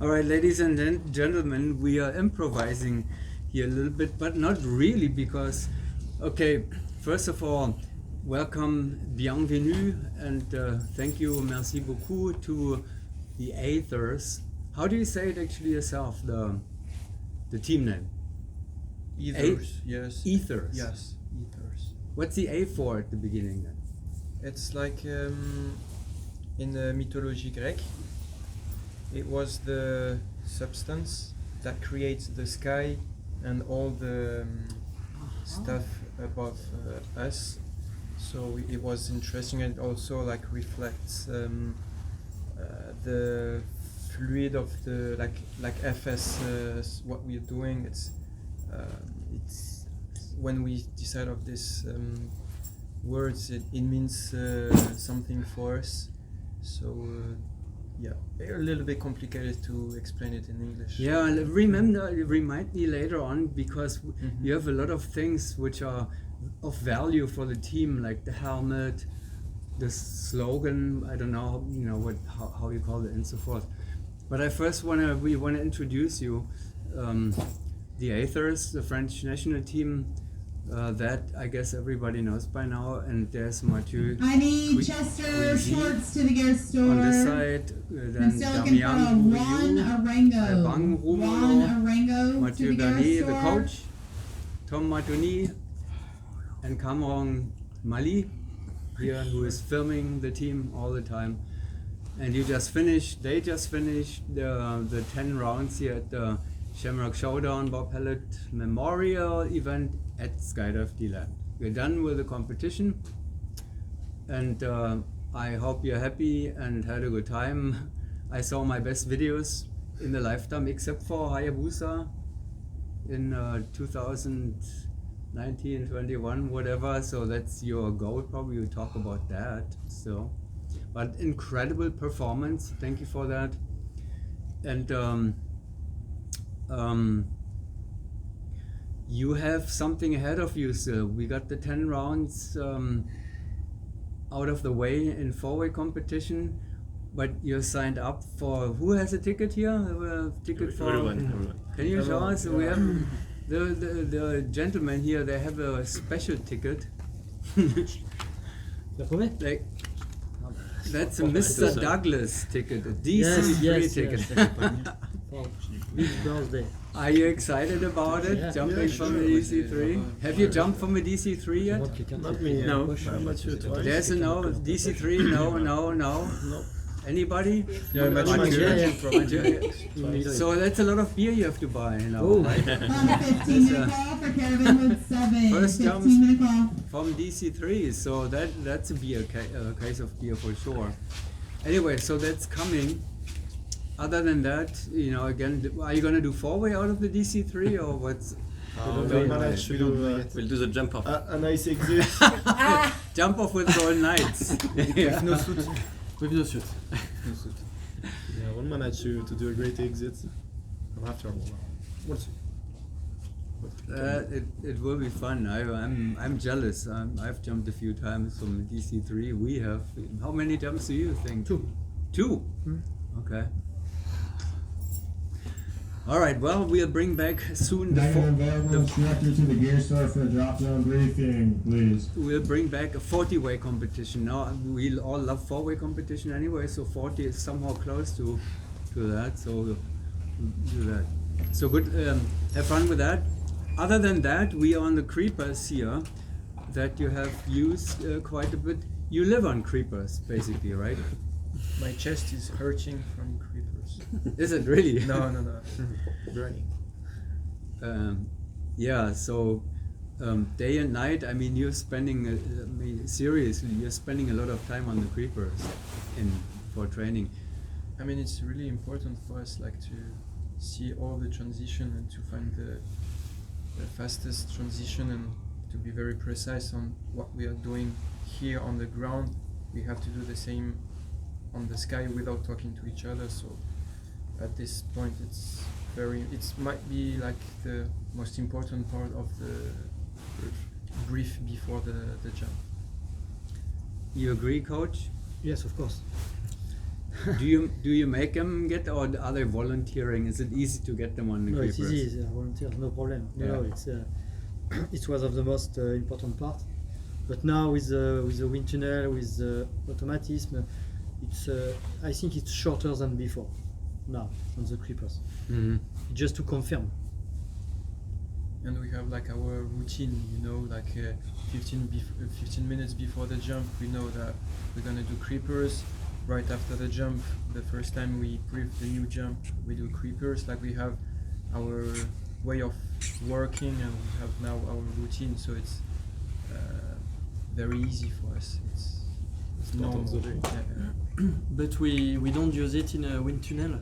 All right, ladies and gentlemen, we are improvising here a little bit, but not really because, okay, first of all, welcome, bienvenue, and thank you, merci beaucoup to the Aethers. How do you say it actually yourself, the team name? Aethers, yes. Aethers? Yes, Aethers. What's the A for at the beginning then? It's like in the mythology Greek, it was the substance that creates the sky and all the stuff above us. So it was interesting, and also like reflects the fluid of the like FS what we're doing. It's when we decide of this words, it means something for us. So yeah, a little bit complicated to explain it in English. Yeah, remind me later on, because you have a lot of things which are of value for the team, like the helmet, the slogan. I don't know, how you call it, and so forth. But I first we want to introduce you, the Aethers, the French national team. That I guess everybody knows by now, and there's Mathieu. I need Chester Schwartz to the gear store. On this side, then Juan Arango, Mathieu Bernier, the coach, Tom Matoni, and Cameron Mali here, who is filming the team all the time. And they just finished the 10 rounds here at the Shamrock Showdown Bob Pellet Memorial event at Skydive D-Land. We're done with the competition, and I hope you're happy and had a good time. I saw my best videos in the lifetime, except for Hayabusa in 2019, 21, whatever. So that's your goal. Probably you talk about that. So, but incredible performance. Thank you for that. And you have something ahead of you, sir. We got the 10 rounds out of the way in four-way competition, but you're signed up for, who has a ticket here? A ticket for everyone. Can you show us? We have the gentlemen here, they have a special ticket. Like, that's a Mr. Douglas ticket, a DC3 ticket. Big birthday. Are you excited about it? Yeah. Jumping from a DC3? Have you jumped from a DC3 yet? Not me. No. I'm not sure twice. There's a no. DC3? No. Anybody? Yeah, Mathieu. Yeah. So that's a lot of beer you have to buy now. Oh. Right? On a 15-minute call for Caravan Wood 7. First jumps 15-minute call. from DC3, so that's a beer case of beer for sure. Anyway, so that's coming. Other than that, again, are you going to do four-way out of the DC3 or what's? We'll do the jump off. A nice exit. Jump off with Golden Knights. With no suit. With no suit. Yeah, we'll manage to do a great exit. After we'll see. It will be fun. I'm jealous. I've jumped a few times from DC3. We have. How many jumps do you think? Two. Okay. All right. Well, we'll bring back soon Instructor to the gear store for a drop zone briefing, please. We'll bring back a 40-way competition. Now we all love 4-way competition anyway, so 40 is somehow close to that. So we'll do that. So good. Have fun with that. Other than that, we are on the creepers here that you have used quite a bit. You live on creepers, basically, right? My chest is hurting from creepers. Is it really? No. Burning. Yeah. So day and night. I mean, you're spending. Seriously, you're spending a lot of time on the creepers for training. I mean, it's really important for us, like, to see all the transition and to find the fastest transition and to be very precise on what we are doing here on the ground. We have to do the same on the sky without talking to each other. So at this point, it might be like the most important part of the brief before the jump. You agree, Coach? Yes, of course. Do you make them get, or are they volunteering? Is it easy to get them on the No, it's creepers? easy. Volunteers, no problem. Yeah. No, it's it was of the most important part. But now with the wind tunnel, with the automatism, it's I think it's shorter than before. Now on the creepers, Mhm. just to confirm. And we have like our routine, you know, like 15 minutes before the jump, we know that we're gonna do creepers. Right after the jump, the first time we brief the new jump, we do creepers. Like we have our way of working, and we have now our routine, so it's very easy for us. It's Start of normal. the day. Yeah. But we don't use it in a wind tunnel,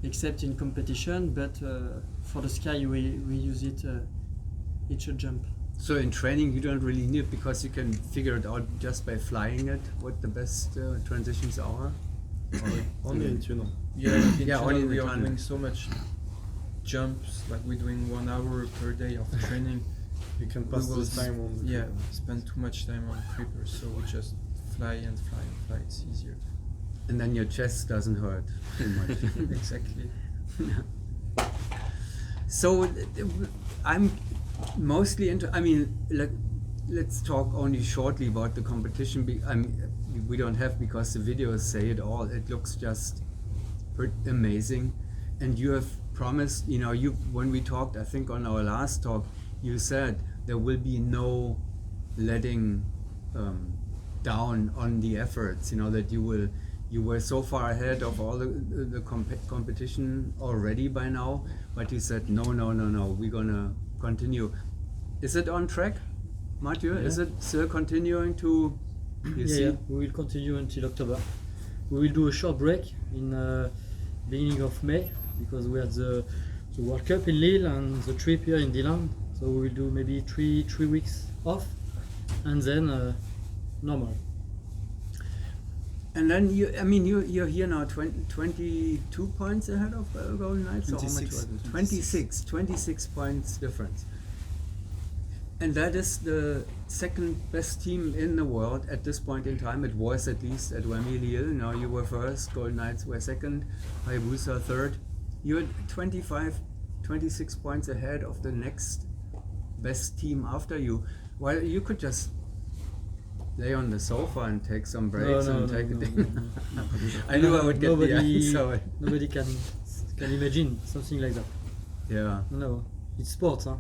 except in competition. But for the sky, we use it each jump. So in training you don't really need, because you can figure it out just by flying it, what the best transitions are? Only in tunnel. Yeah, like in Yeah, tunnel only in we the are tunnel. doing so much jumps, like we're doing 1 hour per day of training. You can We pass will this time on the yeah, creeper. spend too much time on creepers, so we just fly and fly and fly, it's easier. And then your chest doesn't hurt too much. Exactly. So I'm mostly into. I mean, let's talk only shortly about the competition. We don't have, because the videos say it all. It looks just amazing, and you have promised. You know, when we talked, I think on our last talk, you said there will be no letting down on the efforts. You know, that you were so far ahead of all the competition already by now, but you said no, we're gonna continue. Is it on track, Mathieu? Yeah. Is it still continuing to? You see? Yeah, we will continue until October. We will do a short break in beginning of May, because we had the World Cup in Lille and the trip here in Dinan. So we will do maybe three weeks off, and then normal. And then you're here now 22 points ahead of Golden Knights. So how much 26. was it? 26 points difference. And that is the second best team in the world at this point in time. It was, at least at Wembley Lille. Now you were first, Golden Knights were second, Hayabusa third. You're 26 points ahead of the next best team after you. Well, you could just lay on the sofa and take some breaks and take a dinner. I knew I would get the answer. Nobody can imagine something like that. Yeah. No, it's sports, huh?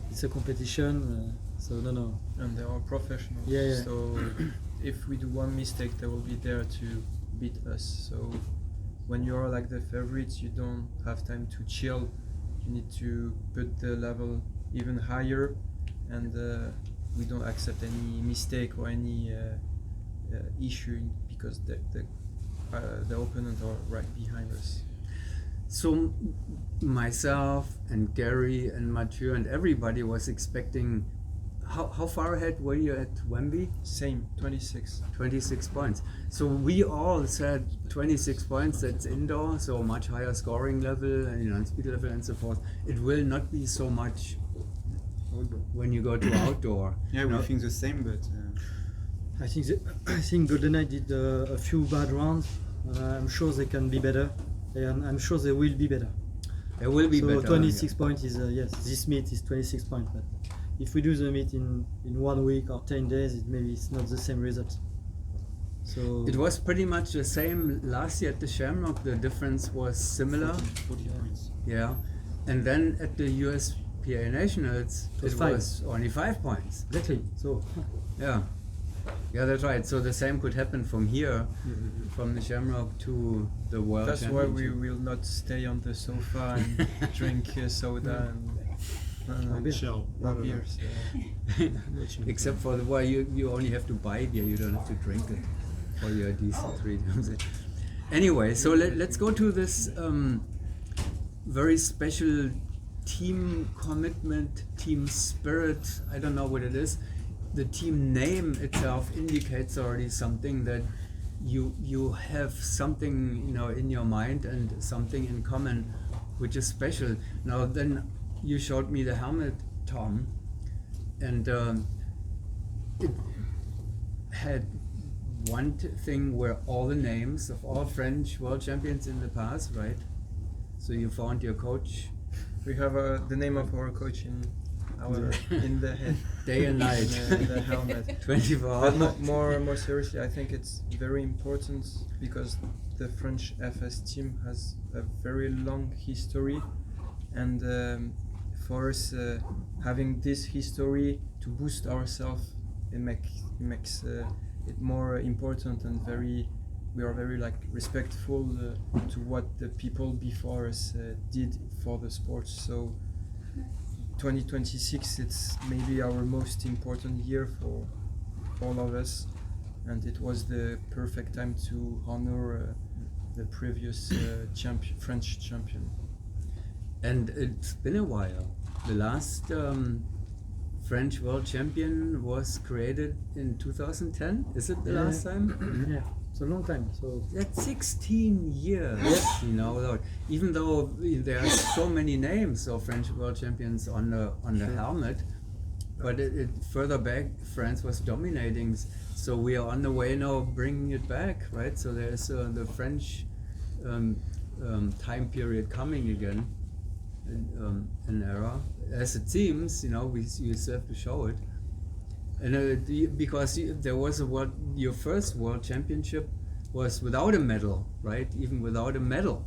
It's a competition, so no. And they are professionals. Yeah. So if we do one mistake, they will be there to beat us. So when you are like the favorites, you don't have time to chill. You need to put the level even higher, and we don't accept any mistake or any issue, because the opponent are right behind us. So myself and Gary and Mathieu and everybody was expecting. How far ahead were you at Wembley? Same, 26. 26 points. So we all said 26 points, that's indoor, so much higher scoring level and speed level and so forth. It will not be so much when you go to outdoor. Yeah, we think the same, but I think Golden Knight did a few bad rounds. I'm sure they can be better, and I'm sure they will be better. It will be so better. 26 points is yes. This meet is 26 points, but if we do the meet in 1 week or 10 days, maybe it's not the same result. So It was pretty much the same last year at the Shamrock. The difference was similar. 40 points. Yeah. And then at the USPA Nationals, was it 5. was only 5 points. exactly. So Yeah. Yeah, that's right. So the same could happen from here, from the Shamrock to the World That's why we Championship. will not stay on the sofa and drink soda and Shell. beers. Except for you only have to buy beer, you don't have to drink it for your decent freedoms. Anyway, so let's go to this very special team commitment, team spirit. I don't know what it is. The team name itself indicates already something, that you have something in your mind and something in common, which is special. Now then, you showed me the helmet, Tom, and it had one thing were all the names of all French world champions in the past, right? So you found your coach We have the name of our coach in the head. day and night, in the helmet. 24 But hours. more seriously, I think it's very important because the French FS team has a very long history, and for us having this history to boost ourselves, it makes it more important and we are very like respectful to what the people before us did for the sport. So 2026 it's maybe our most important year for all of us, and it was the perfect time to honor the previous French champion. And it's been a while. The last French world champion was created in 2010. Is it the last time? Yeah, it's a long time. So That's 16 years. You know, even though there are so many names of French world champions on the helmet, but it further back France was dominating. So we are on the way now bringing it back, right? So there's the French time period coming again, an era. As it seems, you know, you still have to show it. And because there was your first world championship was without a medal, right? Even without a medal,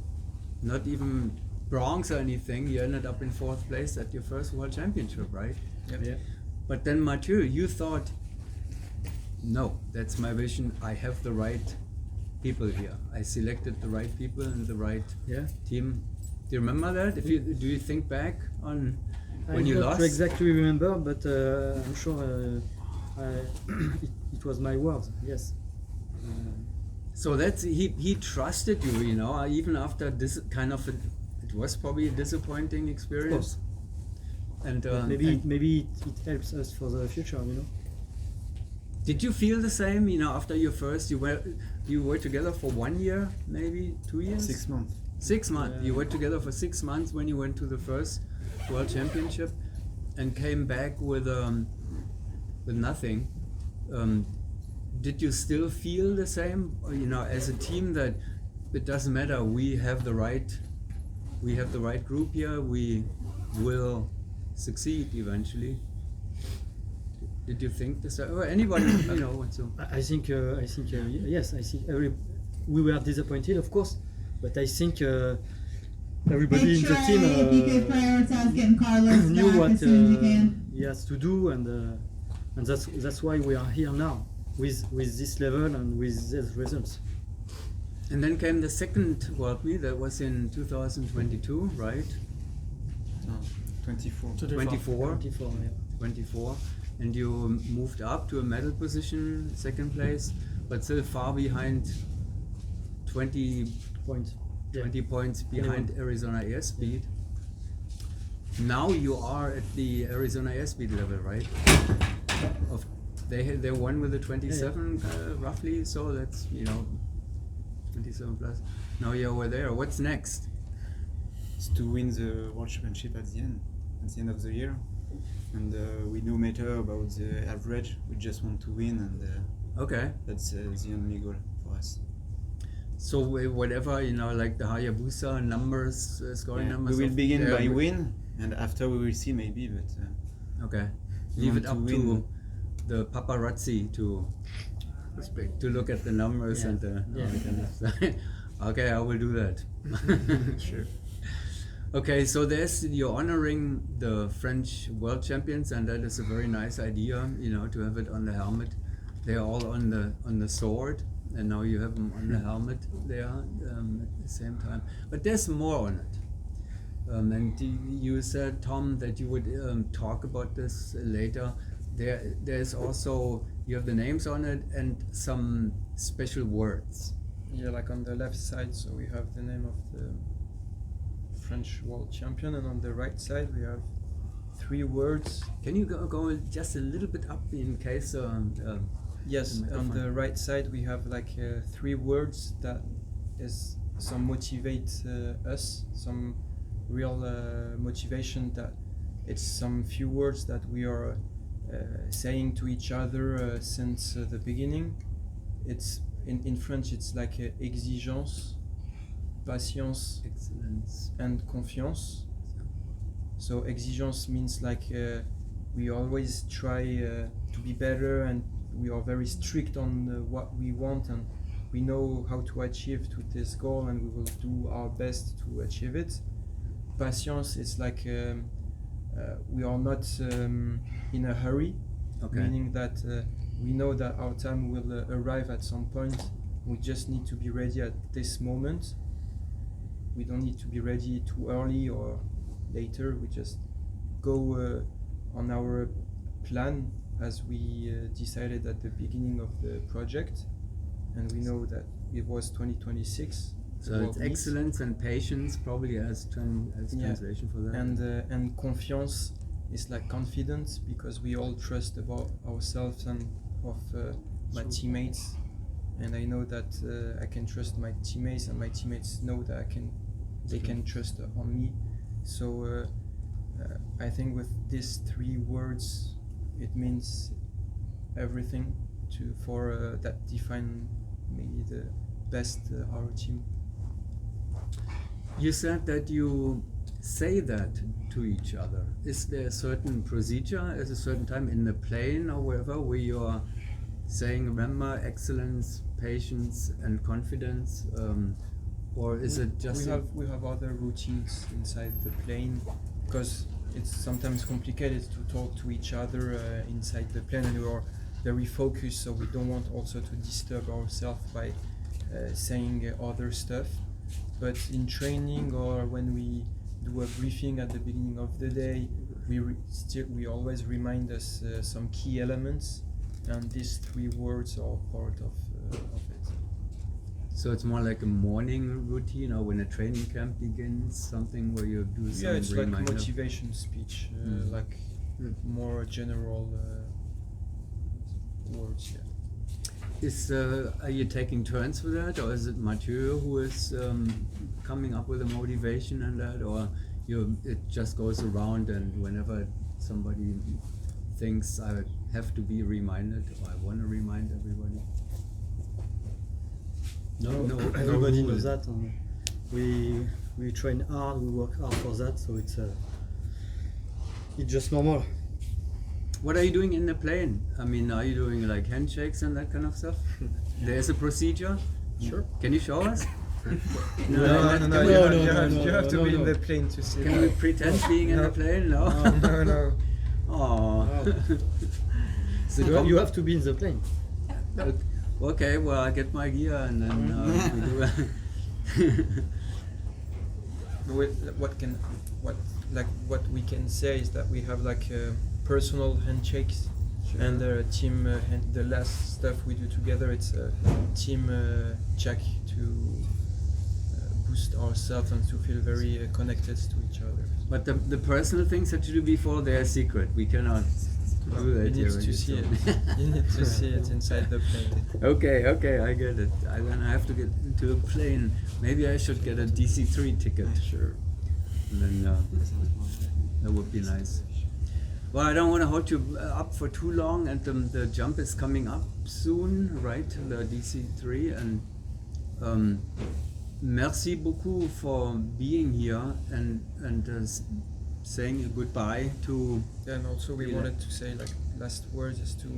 not even bronze or anything. You ended up in 4th place at your first world championship, right? Yep. yeah, But then Mathieu, you thought, no, that's my vision. I have the right people here. I selected the right people and the right yeah. team. Do you remember that? Do you think back on I when you don't lost? exactly remember, but I'm sure it was my words. Yes. So that's he trusted you, you know, even after this kind of it was probably a disappointing experience. And Maybe it helps us for the future, you know. did you feel the same, you know, after your first? You were together for 1 year, maybe 2 years. 6 months. 6 months. Yeah. You were together for 6 months when you went to the first world championship, and came back with nothing. Did you still feel the same, you know, as a team, that it doesn't matter, we have the right group here, we will succeed eventually? Did you think the same? Or anybody, you know, wants to? I think yes. I think we were disappointed, of course, but I think everybody in the Hey, Trey, if you could team prioritize getting Carlos knew back what as soon as you can. he has to do, and that's why we are here now with this level and with these results. And then came the second World Meet, that was in 2022, right? 24. 24. 24, yeah. 24, and you moved up to a medal position, 2nd place, but still far behind, 20 Point. Yeah. 20 points behind Arizona airspeed. Now you are at the Arizona airspeed level, right? They won with a 27 roughly, so that's, you know, 27 plus. Now you're over there. What's next? It's to win the World Championship at the end of the year. And we no matter about the average, we just want to win, and Okay. that's the only goal for us. So whatever, you know, like the Hayabusa numbers, scoring Yeah, numbers. we will of begin their- by win, and after we will see maybe, but Okay. We Leave want it up to to win. the paparazzi to look at the numbers Yeah. and the Yeah. all that kind of stuff. Okay, I will do that. sure. Okay, so you're honoring the French world champions, and that is a very nice idea, you know, to have it on the helmet. They're all on the sword, and now you have them on the helmet there at the same time. But there's more on it. And you said, Tom, that you would talk about this later. There's also, you have the names on it and some special words. Yeah, like on the left side, so we have the name of the French world champion, and on the right side we have 3 words. Can you go just a little bit up in case? Yes, the on microphone. the right side we have like 3 words that is some motivate us, some real motivation, that it's some few words that we are saying to each other since the beginning. it's in French it's like exigence, patience, Excellence. and confiance. So exigence means like we always try to be better, and we are very strict on what we want, and we know how to achieve to this goal, and we will do our best to achieve it. Patience is like we are not in a hurry, Okay. meaning that we know that our time will arrive at some point. We just need to be ready at this moment. We don't need to be ready too early or later. We just go on our plan as we decided at the beginning of the project, and we know that it was 2026. So World it's Meet. excellence and patience probably as Yeah. translation for that. And confiance is like confidence, because we all trust about ourselves and of my teammates, and I know that I can trust my teammates, and my teammates know that they can trust on me. So I think with these three words, it means everything for that define maybe the best our team. You said that you say that to each other. Is there a certain procedure at a certain time in the plane or wherever where you are saying, remember, excellence, patience, and confidence? Or is it just... We have other routines inside the plane, because it's sometimes complicated to talk to each other inside the plane, and we are very focused, so we don't want also to disturb ourselves by saying other stuff. But in training, or when we do a briefing at the beginning of the day, we always remind us some key elements, and these three words are part of it. So it's more like a morning routine, or when a training camp begins, something where you do some Yeah, it's like reminder? motivation speech, like more general words. Yeah. Are you taking turns for that, or is it Mathieu who is coming up with the motivation and that, or it just goes around, and whenever somebody thinks I have to be reminded, or I want to remind everybody? No, Everybody rule. knows that. And we train hard, we work hard for that, so it's just normal. What are you doing in the plane? I mean, are you doing like handshakes and that kind of stuff? There's a procedure? Sure. Can you show us? No, you have to be in the plane to see. Can we pretend being in the plane? No. No. Oh. So You have to be in the plane. Okay, well, I get my gear and then we do. What we can say is that we have like personal handshakes, and team. The last stuff we do together, it's a team check to boost ourselves and to feel very connected to each other. But the personal things that you do before, they are secret. We cannot do that You here. need to see it. You need to see it inside the plane. Okay, I get it. Then I have to get into a plane. Maybe I should get a DC-3 ticket. Sure. And then that would be nice. Well, I don't want to hold you up for too long, and the jump is coming up soon, right? The DC-3, and merci beaucoup for being here and saying goodbye to. Yeah, and also we wanted to say like last words is to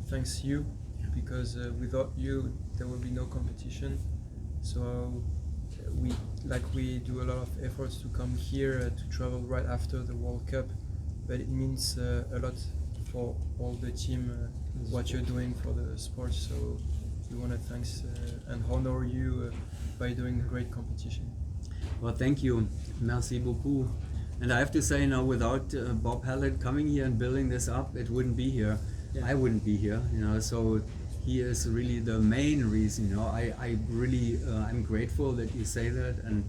thanks you, because without you there will be no competition. So we do a lot of efforts to come here to travel right after the World Cup, but it means a lot for all the team what you're doing for the sport. So we want to thanks and honor you by doing a great competition. Well, thank you, merci beaucoup. And I have to say now, without Bob Hallett coming here and building this up, it wouldn't be here. Yeah. I wouldn't be here, so he is really the main reason, I really, I'm grateful that you say that, and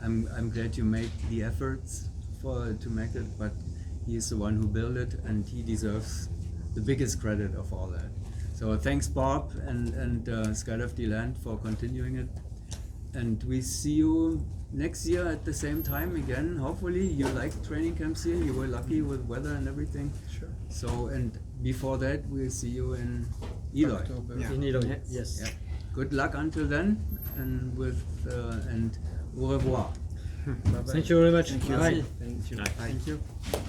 I'm glad you make the efforts to make it, but he is the one who built it, and he deserves the biggest credit of all that. So thanks, Bob and Skydive D-Land for continuing it. And we see you next year at the same time again. Hopefully you like training camps here. You were lucky with weather and everything. Sure. So, and before that, we'll see you in Eloy. October. Yeah. in Eloy. Yes. Yes. Yeah. Good luck until then, and and au revoir. Bye-bye. Thank you very much. Thank you. Bye. Merci. Thank you. Thank you.